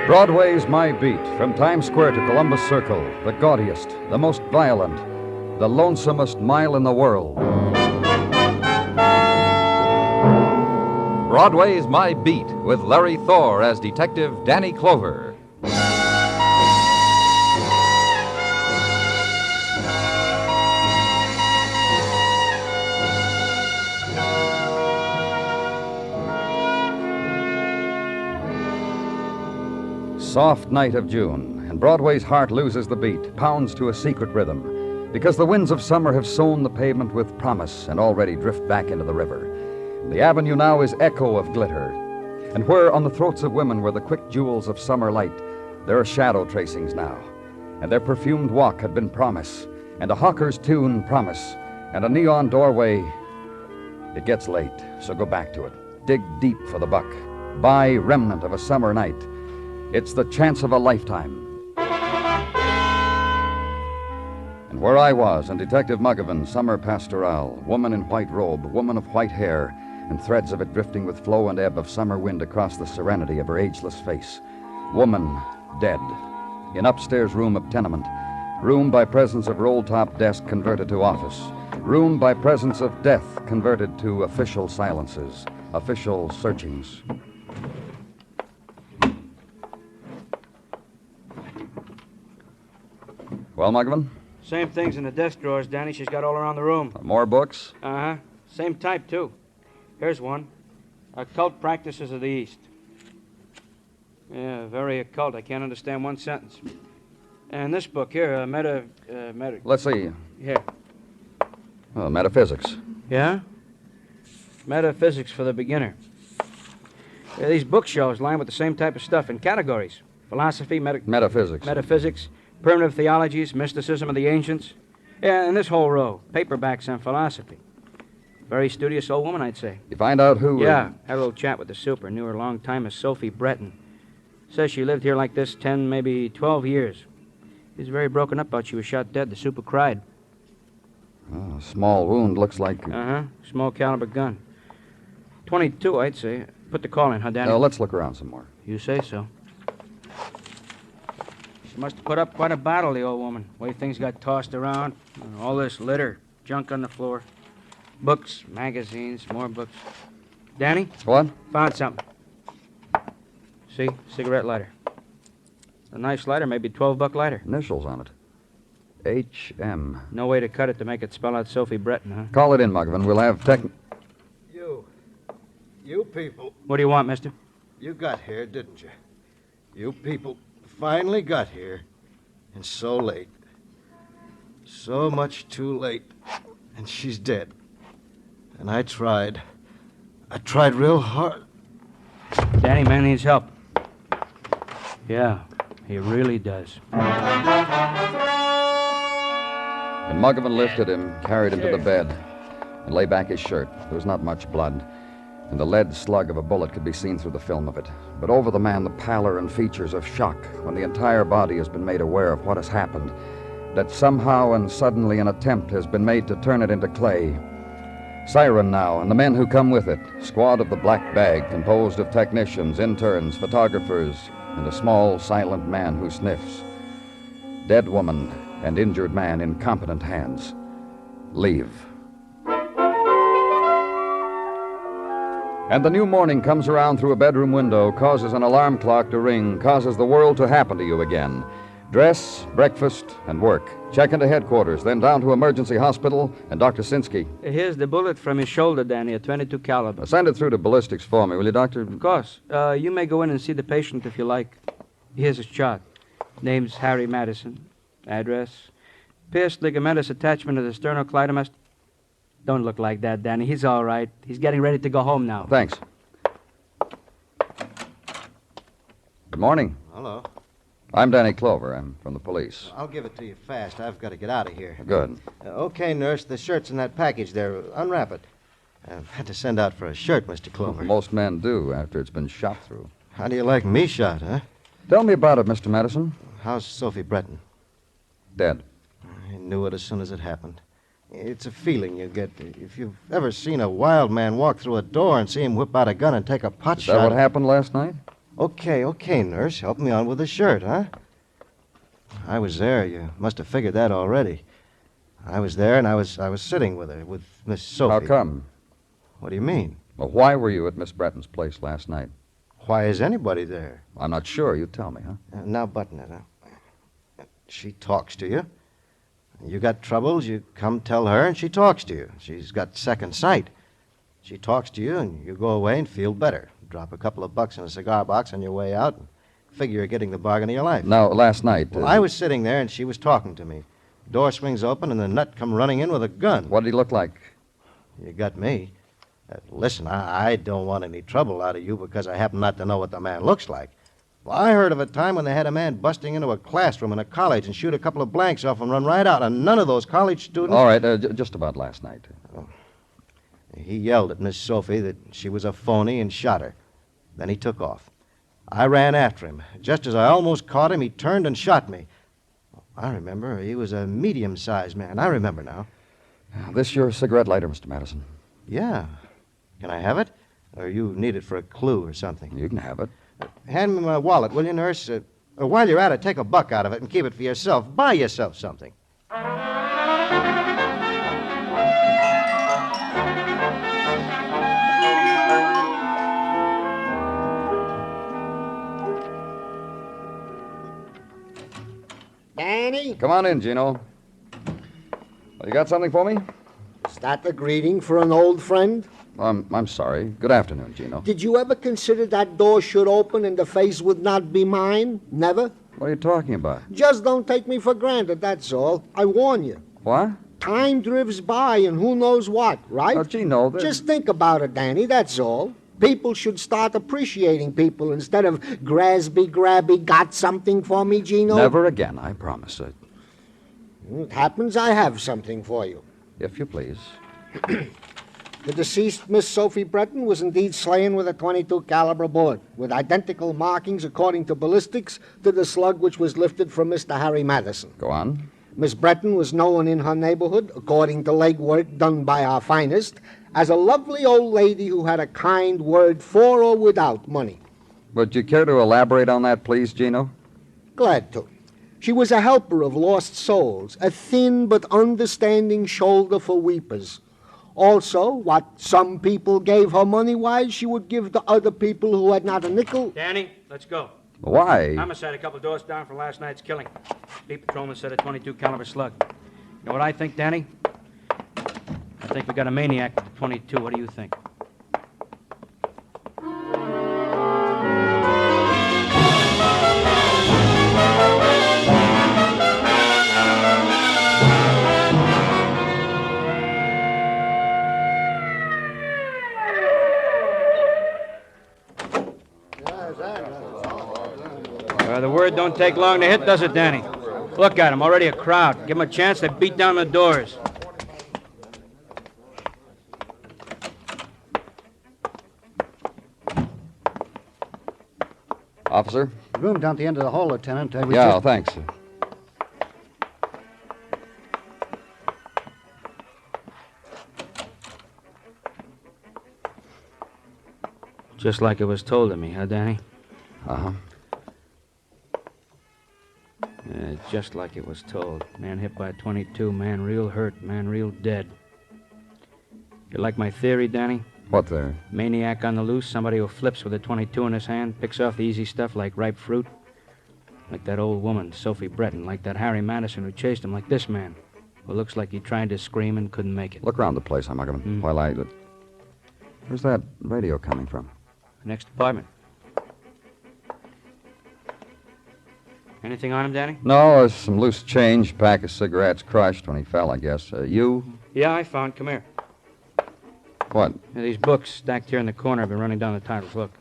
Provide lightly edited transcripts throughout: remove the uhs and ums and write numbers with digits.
Broadway's My Beat, from Times Square to Columbus Circle, the gaudiest, the most violent, the lonesomest mile in the world. Broadway's My Beat, with Larry Thor as Detective Danny Clover. Soft night of June, and Broadway's heart loses the beat, pounds to a secret rhythm, because the winds of summer have sown the pavement with promise and already drift back into the river. The avenue now is echo of glitter, and where on the throats of women were the quick jewels of summer light, there are shadow tracings now, and their perfumed walk had been promise, and a hawker's tune promise, and a neon doorway. It gets late, so go back to it. Dig deep for the buck. Buy remnant of a summer night. It's the chance of a lifetime. And where I was in Detective Muggavan's summer pastoral, woman in white robe, woman of white hair, and threads of it drifting with flow and ebb of summer wind across the serenity of her ageless face. Woman dead. In upstairs room of tenement. Room by presence of roll-top desk converted to office. Room by presence of death converted to official silences. Official searchings. Well, Muggavan? Same things in the desk drawers, Danny. She's got all around the room. More books? Uh-huh. Same type, too. Here's one. Occult Practices of the East. Yeah, very occult. I can't understand one sentence. And this book here, Let's see. Here. Oh, metaphysics. Yeah? Metaphysics for the beginner. Yeah, these bookshelves lined with the same type of stuff in categories. Philosophy, metaphysics, primitive theologies, mysticism of the ancients. Yeah, and this whole row, paperbacks and philosophy. Very studious old woman, I'd say. You find out who... Yeah, had a little chat with the super. Knew her a long time as Sophie Bretton. Says she lived here like this 10, maybe 12 years. She was very broken up about she was shot dead. The super cried. Oh, a small wound, looks like... Uh-huh, small caliber gun. 22, I'd say. Put the call in, huh, Danny? Let's look around some more. You say so. She must have put up quite a battle, the old woman. The way things got tossed around. All this litter, junk on the floor. Books, magazines, more books. Danny? What? Found something. See? Cigarette lighter. A nice lighter, maybe $12 lighter. Initials on it. H.M. No way to cut it to make it spell out Sophie Bretton, huh? Call it in, Muggavan. We'll have You people. What do you want, mister? You got here, didn't you? You people finally got here. And so late. So much too late. And she's dead. And I tried. I tried real hard. Danny, man needs help. Yeah, he really does. And Muggavan lifted him, carried him to the bed, and lay back his shirt. There was not much blood, and the lead slug of a bullet could be seen through the film of it. But over the man, the pallor and features of shock when the entire body has been made aware of what has happened, that somehow and suddenly an attempt has been made to turn it into clay. Siren now, and the men who come with it, squad of the Black Bag, composed of technicians, interns, photographers, and a small, silent man who sniffs. Dead woman and injured man in competent hands. Leave. And the new morning comes around through a bedroom window, causes an alarm clock to ring, causes the world to happen to you again. Dress, breakfast, and work. Check into headquarters, then down to emergency hospital and Dr. Sinsky. Here's the bullet from his shoulder, Danny, a .22 caliber. Send it through to ballistics for me, will you, Doctor? Of course. You may go in and see the patient if you like. Here's his chart. Name's Harry Madison. Address. Pierced ligamentous attachment of the sternocleidomastoid. Don't look like that, Danny. He's all right. He's getting ready to go home now. Thanks. Good morning. Hello. I'm Danny Clover. I'm from the police. I'll give it to you fast. I've got to get out of here. Good. Okay, nurse. The shirt's in that package there. Unwrap it. I've had to send out for a shirt, Mr. Clover. Most men do after it's been shot through. How do you like me shot, huh? Tell me about it, Mr. Madison. How's Sophie Bretton? Dead. I knew it as soon as it happened. It's a feeling you get. If you've ever seen a wild man walk through a door and see him whip out a gun and take a pot Is shot... that what happened last night? Okay, nurse. Help me on with the shirt, huh? I was there. You must have figured that already. I was there, and I was sitting with her, with Miss Sophie. How come? What do you mean? Well, why were you at Miss Bretton's place last night? Why is anybody there? I'm not sure. You tell me, huh? Now button it, huh? She talks to you. You got troubles, you come tell her, and she talks to you. She's got second sight. She talks to you, and you go away and feel better. Drop a couple of bucks in a cigar box on your way out, and figure you're getting the bargain of your life. Now, last night... Well, I was sitting there, and she was talking to me. Door swings open, and the nut come running in with a gun. What did he look like? You got me. Listen, I don't want any trouble out of you because I happen not to know what the man looks like. Well, I heard of a time when they had a man busting into a classroom in a college and shoot a couple of blanks off and run right out, and none of those college students... All right, just about last night. He yelled at Miss Sophie that she was a phony and shot her. Then he took off. I ran after him. Just as I almost caught him, he turned and shot me. I remember. He was a medium-sized man. I remember now. This your cigarette lighter, Mr. Madison? Yeah. Can I have it? Or you need it for a clue or something? You can have it. Hand me my wallet, will you, nurse? While you're at it, take a buck out of it and keep it for yourself. Buy yourself something. Danny, Come on in, Gino. You got something for me? is that the greeting for an old friend? I'm sorry. Good afternoon, Gino. Did you ever consider that door should open and the face would not be mine? Never? What are you talking about? Just don't take me for granted, that's all. I warn you. What? Time drifts by and who knows what, right? Oh, Gino, Just think about it, Danny, that's all. People should start appreciating people instead of Grasby, Grabby, got something for me, Gino? Never again, I promise. It happens I have something for you. If you please. The deceased Miss Sophie Bretton was indeed slain with a .22 caliber bullet, with identical markings according to ballistics to the slug which was lifted from Mr. Harry Madison. Go on. Miss Bretton was known in her neighborhood, according to legwork done by our finest, as a lovely old lady who had a kind word for or without money. Would you care to elaborate on that, please, Gino? Glad to. She was a helper of lost souls, a thin but understanding shoulder for weepers. Also, what some people gave her money-wise, she would give to other people who had not a nickel. Danny, let's go. Why? Homicide a couple doors down for last night's killing. Beat patrolman said a .22 caliber slug. You know what I think, Danny? I think we got a maniac with a .22. What do you think? The word don't take long to hit, does it, Danny? Look at him, already a crowd. Give him a chance, they beat down the doors. Officer? Room down at the end of the hall, Lieutenant. Yeah, thanks. Just like it was told to me, huh, Danny? Uh-huh. Yeah, just like it was told. Man hit by a .22, man real hurt, man real dead. You like my theory, Danny? What there? Maniac on the loose, somebody who flips with a .22 in his hand, picks off the easy stuff like ripe fruit. Like that old woman, Sophie Bretton, like that Harry Madison who chased him, like this man, who looks like he tried to scream and couldn't make it. Look around the place, Muggavan, while I... Where's that radio coming from? Next apartment. Anything on him, Danny? No, some loose change, pack of cigarettes crushed when he fell, I guess. You? Yeah, I found. Come here. What? Yeah, these books stacked here in the corner. I've been running down the titles. Look.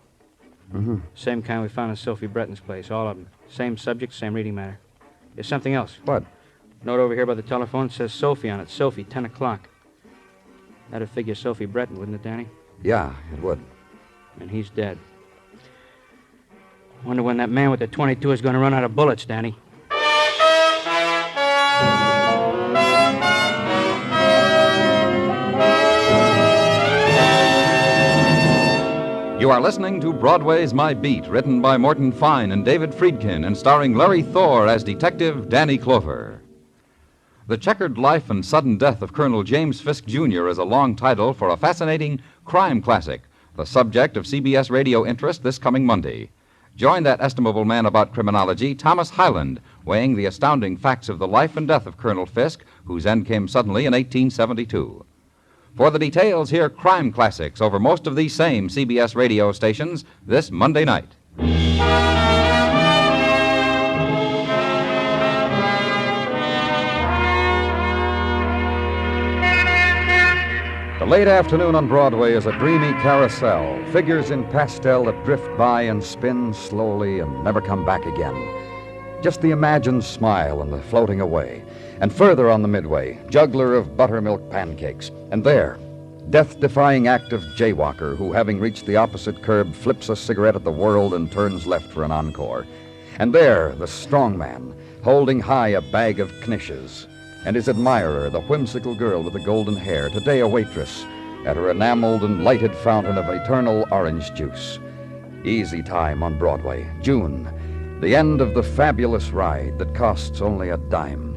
Mm-hmm. Same kind we found in Sophie Bretton's place. All of them. Same subject, same reading matter. There's something else. What? Note over here by the telephone says Sophie on it. Sophie, 10 o'clock. That'd figure Sophie Bretton, wouldn't it, Danny? Yeah, it would. And he's dead. Wonder when that man with the .22 is going to run out of bullets, Danny. You are listening to Broadway's My Beat, written by Morton Fine and David Friedkin, and starring Larry Thor as Detective Danny Clover. The Checkered Life and Sudden Death of Colonel James Fisk, Jr. is a long title for a fascinating crime classic, the subject of CBS radio interest this coming Monday. Join that estimable man about criminology, Thomas Hyland, weighing the astounding facts of the life and death of Colonel Fisk, whose end came suddenly in 1872. For the details, hear crime classics over most of these same CBS radio stations this Monday night. The late afternoon on Broadway is a dreamy carousel, figures in pastel that drift by and spin slowly and never come back again. Just the imagined smile and the floating away. And further on the midway, juggler of buttermilk pancakes. And there, death-defying active jaywalker who, having reached the opposite curb, flips a cigarette at the world and turns left for an encore. And there, the strong man, holding high a bag of knishes. And his admirer, the whimsical girl with the golden hair, today a waitress at her enameled and lighted fountain of eternal orange juice. Easy Time on Broadway, June, the end of the fabulous ride that costs only a dime.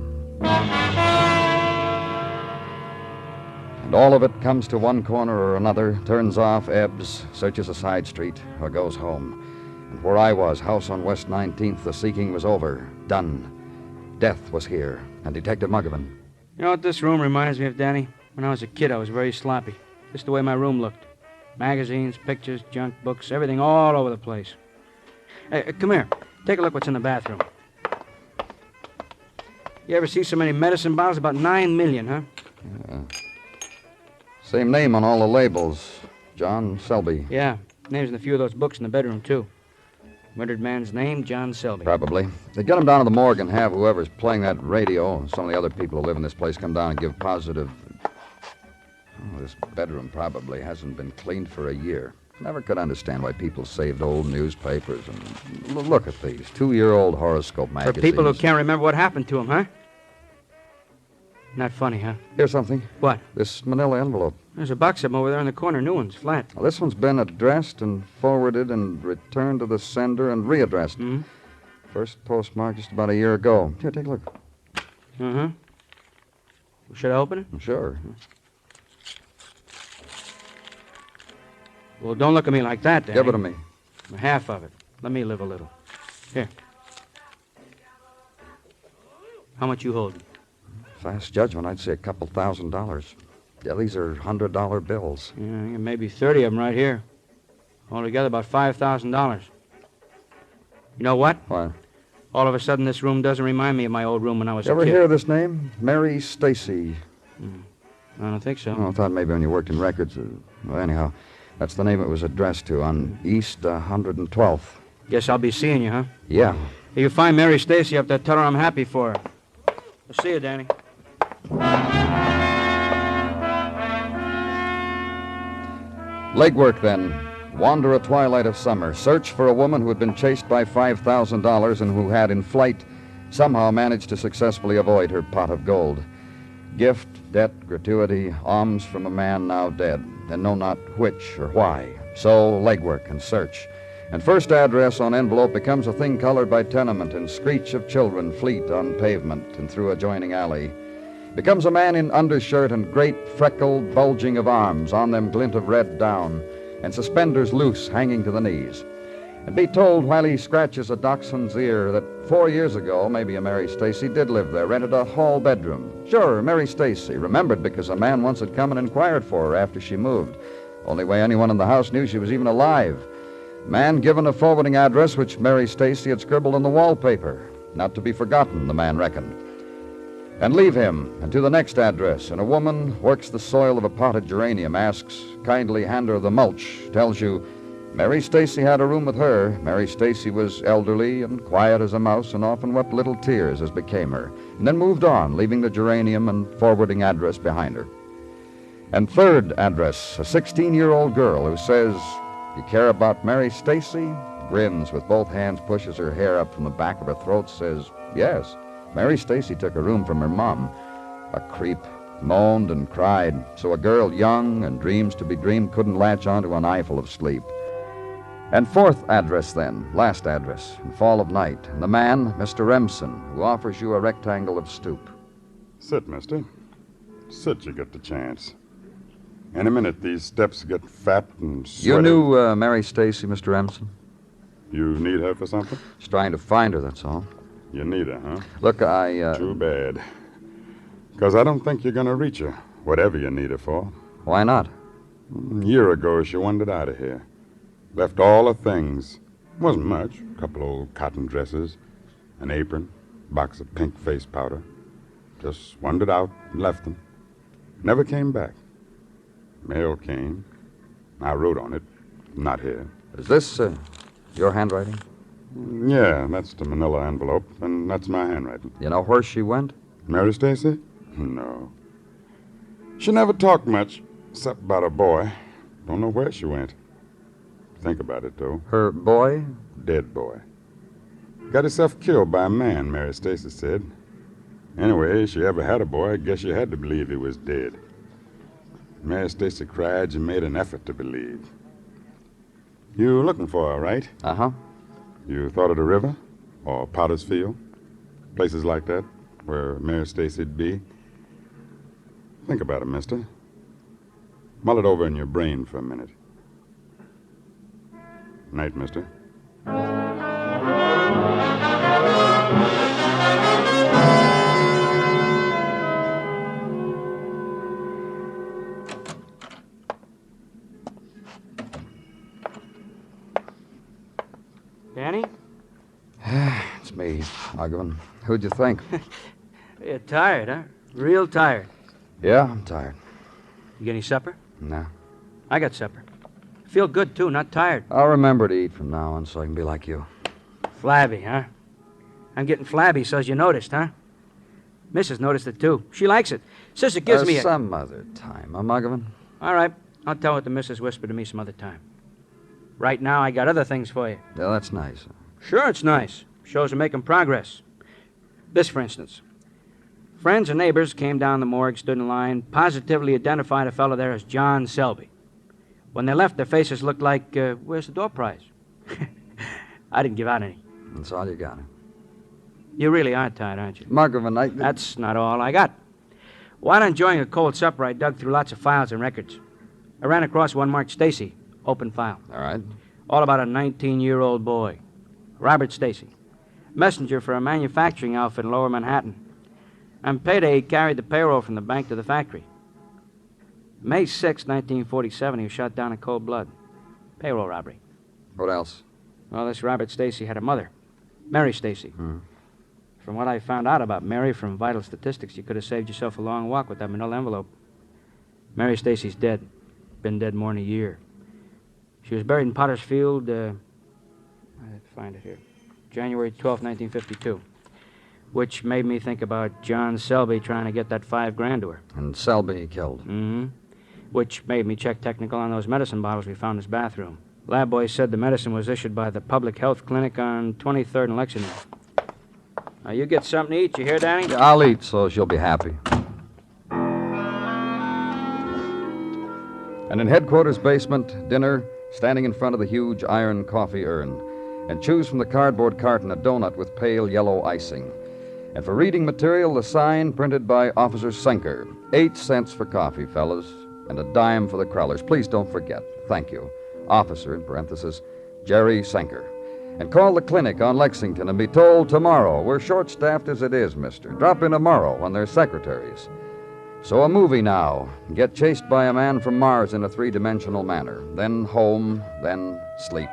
And all of it comes to one corner or another, turns off, ebbs, searches a side street, or goes home. And where I was, house on West 19th, the seeking was over, done. Death was here, and Detective Muggavan. You know what this room reminds me of, Danny? When I was a kid, I was very sloppy. Just the way my room looked. Magazines, pictures, junk, books, everything all over the place. Hey, come here. Take a look what's in the bathroom. You ever see so many medicine bottles? About 9 million, huh? Yeah. Same name on all the labels. John Selby. Yeah. Names in a few of those books in the bedroom, too. Murdered man's name, John Selby. Probably. They get him down to the morgue and have whoever's playing that radio, and some of the other people who live in this place, come down and give positive... Oh, this bedroom probably hasn't been cleaned for a year. Never could understand why people saved old newspapers. And look at these 2-year-old horoscope magazines. For people who can't remember what happened to them, huh? Not funny, huh? Here's something. What? This manila envelope. There's a box of them over there in the corner, new ones, flat. Well, this one's been addressed and forwarded and returned to the sender and readdressed. Mm-hmm. First postmarked just about a year ago. Here, take a look. Uh-huh. Should I open it? Sure. Well, don't look at me like that, Danny. Give it to me. Half of it. Let me live a little. Here. How much you holding? Fast judgment, I'd say $2,000. Yeah, these are $100 bills. Yeah, maybe 30 of them right here. Altogether about $5,000. You know what? What? All of a sudden, this room doesn't remind me of my old room when I was You a kid. ever hear of this name? Mary Stacy. I don't think so. Oh, I thought maybe when you worked in records. Well, anyhow, that's the name it was addressed to on East 112th. Guess I'll be seeing you, huh? Yeah. If you find Mary Stacy up there, tell her I'm happy for her. I'll see you, Danny. Legwork, then. Wander a twilight of summer. Search for a woman who had been chased by $5,000 and who had, in flight, somehow managed to successfully avoid her pot of gold. Gift, debt, gratuity, alms from a man now dead, and know not which or why. So, legwork and search. And first address on envelope becomes a thing colored by tenement and screech of children fleet on pavement and through adjoining alley. Becomes a man in undershirt and great freckled bulging of arms, on them glint of red down, and suspenders loose hanging to the knees. And be told while he scratches a dachshund's ear that 4 years ago, maybe a Mary Stacy did live there, rented a hall bedroom. Sure, Mary Stacy, remembered because a man once had come and inquired for her after she moved. Only way anyone in the house knew she was even alive. Man given a forwarding address which Mary Stacy had scribbled on the wallpaper. Not to be forgotten, the man reckoned. And leave him, and to the next address, and a woman works the soil of a potted geranium, asks, kindly hand her the mulch, tells you, Mary Stacy had a room with her. Mary Stacy was elderly and quiet as a mouse and often wept little tears as became her, and then moved on, leaving the geranium and forwarding address behind her. And third address, a 16-year-old girl who says, you care about Mary Stacy? Grins with both hands, pushes her hair up from the back of her throat, says, yes. Mary Stacy took a room from her mom. A creep, moaned and cried, so a girl young and dreams to be dreamed couldn't latch onto an eyeful of sleep. And fourth address, then, last address, in fall of night. And the man, Mr. Remsen, who offers you a rectangle of stoop. Sit, mister. Sit, you get the chance. Any minute, these steps get fat and sweaty. You knew Mary Stacy, Mr. Remsen? You need her for something? Just trying to find her, that's all. You need her, huh? Look, Too bad. Because I don't think you're going to reach her, whatever you need her for. Why not? A year ago, she wandered out of here. Left all her things. Wasn't much. A couple old cotton dresses, an apron, box of pink face powder. Just wandered out and left them. Never came back. Mail came. I wrote on it. Not here. Is this your handwriting? Yeah, that's the manila envelope, and that's my handwriting. You know where she went? Mary Stacy? No. She never talked much, except about her boy. Don't know where she went. Think about it, though. Her boy? Dead boy. Got herself killed by a man, Mary Stacy said. Anyway, if she ever had a boy, I guess you had to believe he was dead. Mary Stacy cried and made an effort to believe. You looking for her, right? Uh-huh. You thought of the river? Or Potter's Field? Places like that, where Mary Stacy'd be? Think about it, mister. Mull it over in your brain for a minute. Night, mister. Danny? It's me, Muggavan. Who'd you think? You're tired, huh? Real tired. Yeah, I'm tired. You get any supper? No. I got supper. Feel good, too, not tired. I'll remember to eat from now on so I can be like you. Flabby, huh? I'm getting flabby, so's you noticed, huh? Mrs. noticed it, too. She likes it. Says it gives me a... Some other time, huh, Muggavan? All right. I'll tell what the missus whispered to me some other time. Right now, I got other things for you. Yeah, that's nice. Sure, it's nice. Shows we're making progress. This, for instance. Friends and neighbors came down the morgue, stood in line, positively identified a fellow there as John Selby. When they left, their faces looked like, where's the door prize? I didn't give out any. That's all you got. Huh? You really are tired, aren't you? Muggavan, That's not all I got. While enjoying a cold supper, I dug through lots of files and records. I ran across one marked Stacy, open file. All right. All about a 19-year-old boy. Robert Stacy. Messenger for a manufacturing outfit in Lower Manhattan. On payday, he carried the payroll from the bank to the factory. May 6, 1947, he was shot down in cold blood. Payroll robbery. What else? Well, this Robert Stacy had a mother, Mary Stacy. From what I found out about Mary from vital statistics, you could have saved yourself a long walk with that manila envelope. Mary Stacy's dead. Been dead more than a year. She was buried in Potter's Field, I have to find it here, January 12, 1952. Which made me think about John Selby trying to get that $5,000 to her. And Selby killed. Mm-hmm. Which made me check technical on those medicine bottles we found in his bathroom. Lab boy said the medicine was issued by the Public Health Clinic on 23rd and Lexington. Now, you get something to eat, you hear, Danny? Yeah, I'll eat, so she'll be happy. And in headquarters basement, dinner, standing in front of the huge iron coffee urn, and choose from the cardboard carton a donut with pale yellow icing. And for reading material, the sign printed by Officer Senker. 8 cents for coffee, fellas, and a dime for the crawlers. Please don't forget. Thank you. Officer, in parenthesis, Jerry Senker. And call the clinic on Lexington and be told tomorrow. We're short-staffed as it is, mister. Drop in tomorrow when there's secretaries. So a movie now. Get chased by a man from Mars in a 3-dimensional manner. Then home, then sleep.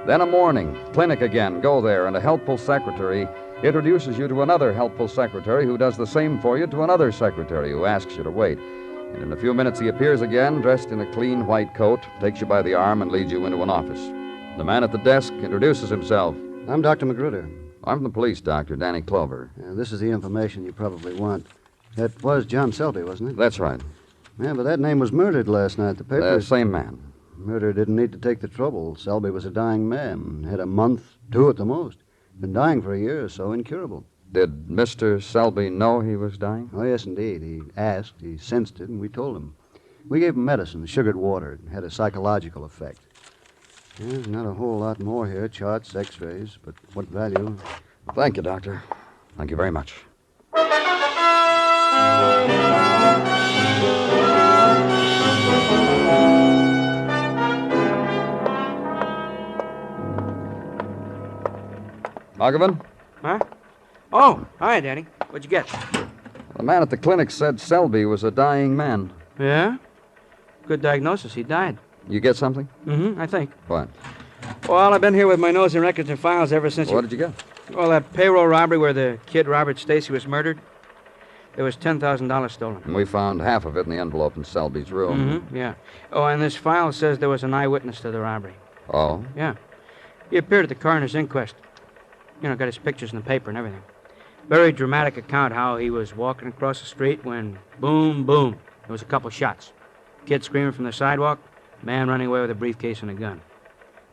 Then a morning. Clinic again. Go there, and a helpful secretary introduces you to another helpful secretary who does the same for you to another secretary who asks you to wait. And in a few minutes he appears again, dressed in a clean white coat, takes you by the arm and leads you into an office. The man at the desk introduces himself. I'm Dr. Magruder. I'm from the police, Doctor, Danny Clover. This is the information you probably want. That was John Selby, wasn't it? That's right. Yeah, but that name was murdered last night. The The papers... same man. Murder didn't need to take the trouble. Selby was a dying man. Had a month, 2 at the most. Been dying for a year or so, incurable. Did Mr. Selby know he was dying? Oh, yes, indeed. He asked, he sensed it, and we told him. We gave him medicine, sugared water. It had a psychological effect. There's not a whole lot more here. Charts, x-rays, but what value? Thank you, Doctor. Thank you very much. Muggavan? Huh? Oh, hi, Danny. What'd you get? The man at the clinic said Selby was a dying man. Yeah? Good diagnosis. He died. You get something? Mm-hmm, I think. What? Well, I've been here with my nose in records and files ever since... What did you get? Well, that payroll robbery where the kid Robert Stacy was murdered. There was $10,000 stolen. And we found half of it in the envelope in Selby's room. Mm-hmm, yeah. Oh, and this file says there was an eyewitness to the robbery. Oh? Yeah. He appeared at the coroner's inquest. You know, got his pictures in the paper and everything. Very dramatic account how he was walking across the street when, boom, boom, there was a couple shots. Kid screaming from the sidewalk, man running away with a briefcase and a gun.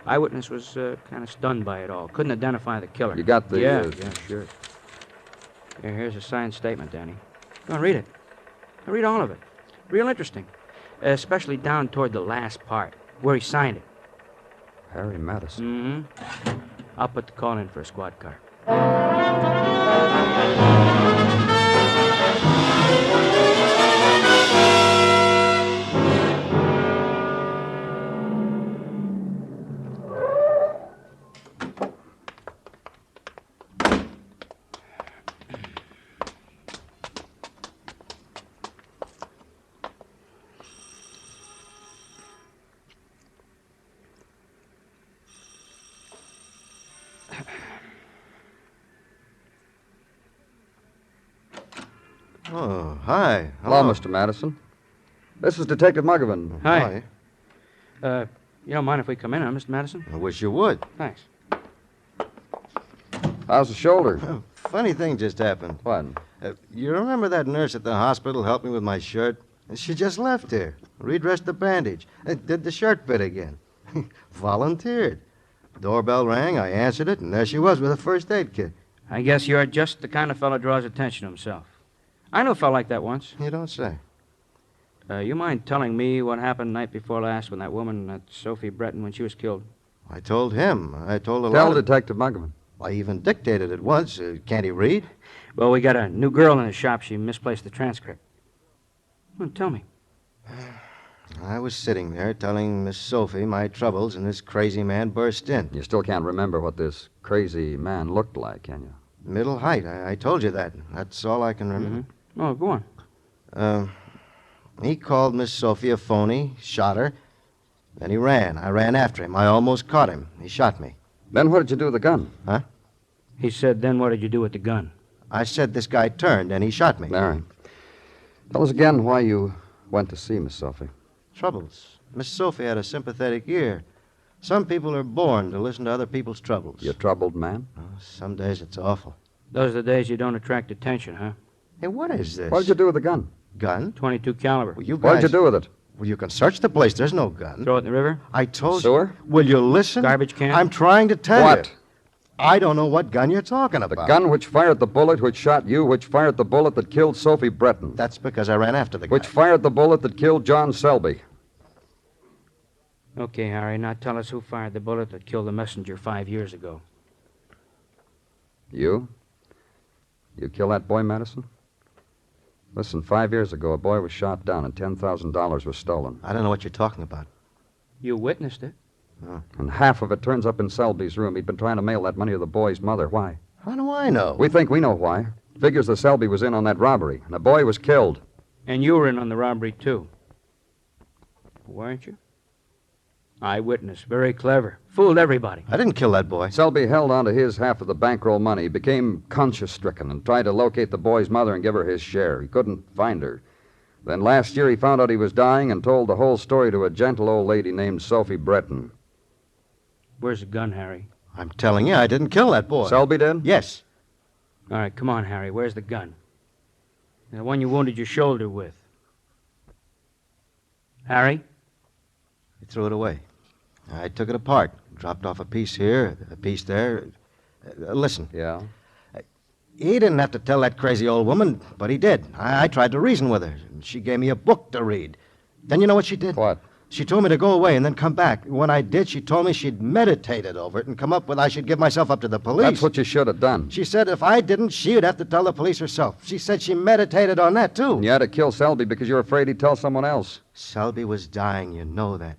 Eyewitness was kind of stunned by it all. Couldn't identify the killer. You got the... Yeah, sure. Here's a signed statement, Danny. Go on, read it. Read all of it. Real interesting. Especially down toward the last part, where he signed it. Harry Madison. Mm-hmm. I'll put the call in for a squad car. Oh, hi. Hello, Mr. Madison. This is Detective Muggavan. Hi. You don't mind if we come in, huh, Mr. Madison? I wish you would. Thanks. How's the shoulder? Funny thing just happened. What? You remember that nurse at the hospital helped me with my shirt? She just left here. Redressed the bandage. Did the shirt bit again. Volunteered. Doorbell rang, I answered it, and there she was with a first aid kit. I guess you're just the kind of fellow draws attention to himself. I knew a fellow like that once. You don't say. You mind telling me what happened night before last when that woman, that Sophie Bretton, when she was killed? I told him. I told a lot Tell of... Detective Muggavan. I even dictated it once. Can't he read? Well, we got a new girl in the shop. She misplaced the transcript. Well, tell me. I was sitting there telling Miss Sophie my troubles, and this crazy man burst in. You still can't remember what this crazy man looked like, can you? Middle height. I told you that. That's all I can remember. Mm-hmm. Oh, go on. He called Miss Sophie a phony, shot her. Then he ran. I ran after him. I almost caught him. He shot me. Then what did you do with the gun? Huh? He said, then what did you do with the gun? I said this guy turned, and he shot me. All right. Tell us again why you went to see Miss Sophie. Troubles. Miss Sophie had a sympathetic ear. Some people are born to listen to other people's troubles. You a troubled man? Oh, some days it's awful. Those are the days you don't attract attention, huh? Hey, what is this? What did you do with the gun? Gun? .22 caliber. Well, you guys... What did you do with it? Well, you can search the place. There's no gun. Throw it in the river? I told Sewer? you. Will you listen? Garbage can? I'm trying to tell you. What? I don't know what gun you're talking The about. gun which fired the bullet which shot you, which fired the bullet that killed Sophie Bretton. That's because I ran after the guy. Which fired the bullet that killed John Selby. Okay, Harry, now tell us who fired the bullet that killed the messenger 5 years ago. You? You kill that boy, Madison? Listen, 5 years ago, a boy was shot down and $10,000 was stolen. I don't know what you're talking about. You witnessed it. Oh. And half of it turns up in Selby's room. He'd been trying to mail that money to the boy's mother. Why? How do I know? We think we know why. Figures that Selby was in on that robbery, and a boy was killed. And you were in on the robbery, too. Weren't you? Eyewitness. Very clever. Fooled everybody. I didn't kill that boy. Selby held on to his half of the bankroll money, became conscience-stricken, and tried to locate the boy's mother and give her his share. He couldn't find her. Then last year he found out he was dying and told the whole story to a gentle old lady named Sophie Bretton. Where's the gun, Harry? I'm telling you, I didn't kill that boy. Selby did? Yes. All right, come on, Harry. Where's the gun? The one you wounded your shoulder with. Harry? He threw it away. I took it apart. Dropped off a piece here, a piece there. Listen. Yeah? He didn't have to tell that crazy old woman, but he did. I tried to reason with her. She gave me a book to read. Then you know what she did? What? She told me to go away and then come back. When I did, she told me she'd meditated over it and come up with I should give myself up to the police. That's what you should have done. She said if I didn't, she would have to tell the police herself. She said she meditated on that, too. And you had to kill Selby because you're afraid he'd tell someone else. Selby was dying, you know that.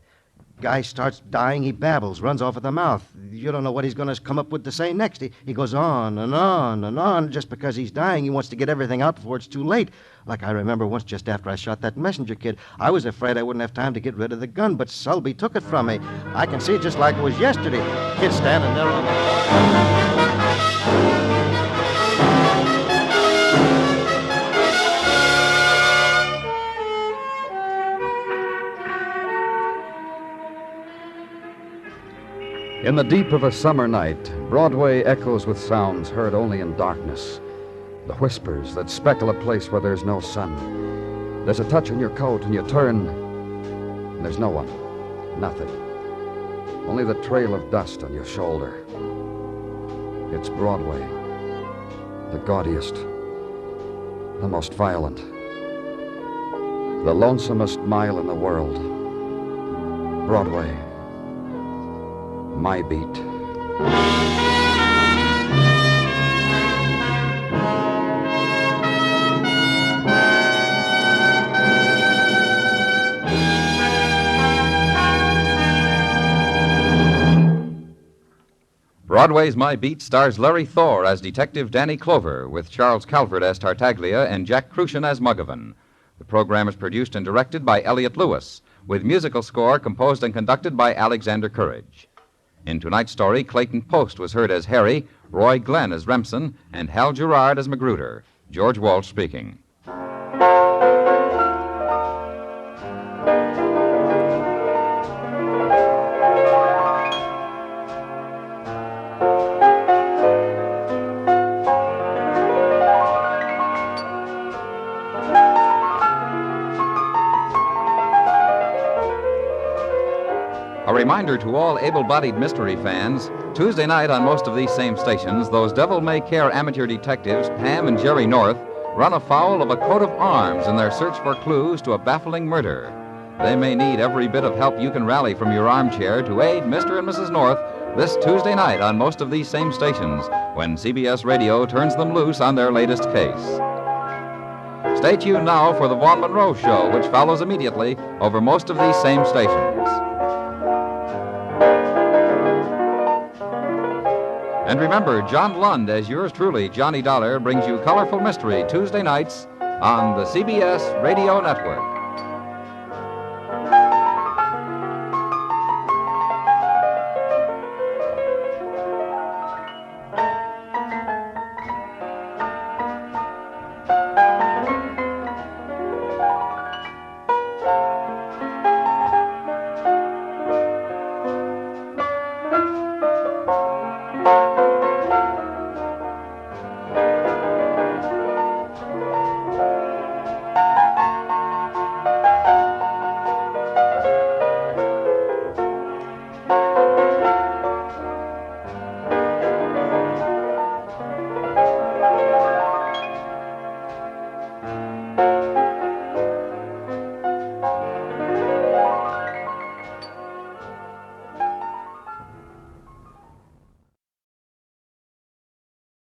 Guy starts dying, he babbles, runs off at the mouth. You don't know what he's going to come up with to say next. He goes on and on and on. Just because he's dying, he wants to get everything out before it's too late. Like I remember once just after I shot that messenger kid, I was afraid I wouldn't have time to get rid of the gun, but Selby took it from me. I can see it just like it was yesterday. Kid standing there on the floor. In the deep of a summer night, Broadway echoes with sounds heard only in darkness. The whispers that speckle a place where there's no sun. There's a touch on your coat and you turn, and there's no one. Nothing. Only the trail of dust on your shoulder. It's Broadway. The gaudiest. The most violent. The lonesomest mile in the world. Broadway. My beat. Broadway's My Beat stars Larry Thor as Detective Danny Clover, with Charles Calvert as Tartaglia and Jack Crucian as Muggavan. The program is produced and directed by Elliott Lewis, with musical score composed and conducted by Alexander Courage. In tonight's story, Clayton Post was heard as Harry, Roy Glenn as Remsen, and Hal Gerard as Magruder. George Walsh speaking. A reminder to all able-bodied mystery fans, Tuesday night on most of these same stations, those devil-may-care amateur detectives, Pam and Jerry North, run afoul of a coat of arms in their search for clues to a baffling murder. They may need every bit of help you can rally from your armchair to aid Mr. and Mrs. North this Tuesday night on most of these same stations, when CBS Radio turns them loose on their latest case. Stay tuned now for the Vaughn Monroe Show, which follows immediately over most of these same stations. And remember, John Lund, as yours truly, Johnny Dollar, brings you Colorful Mystery Tuesday nights on the CBS Radio Network.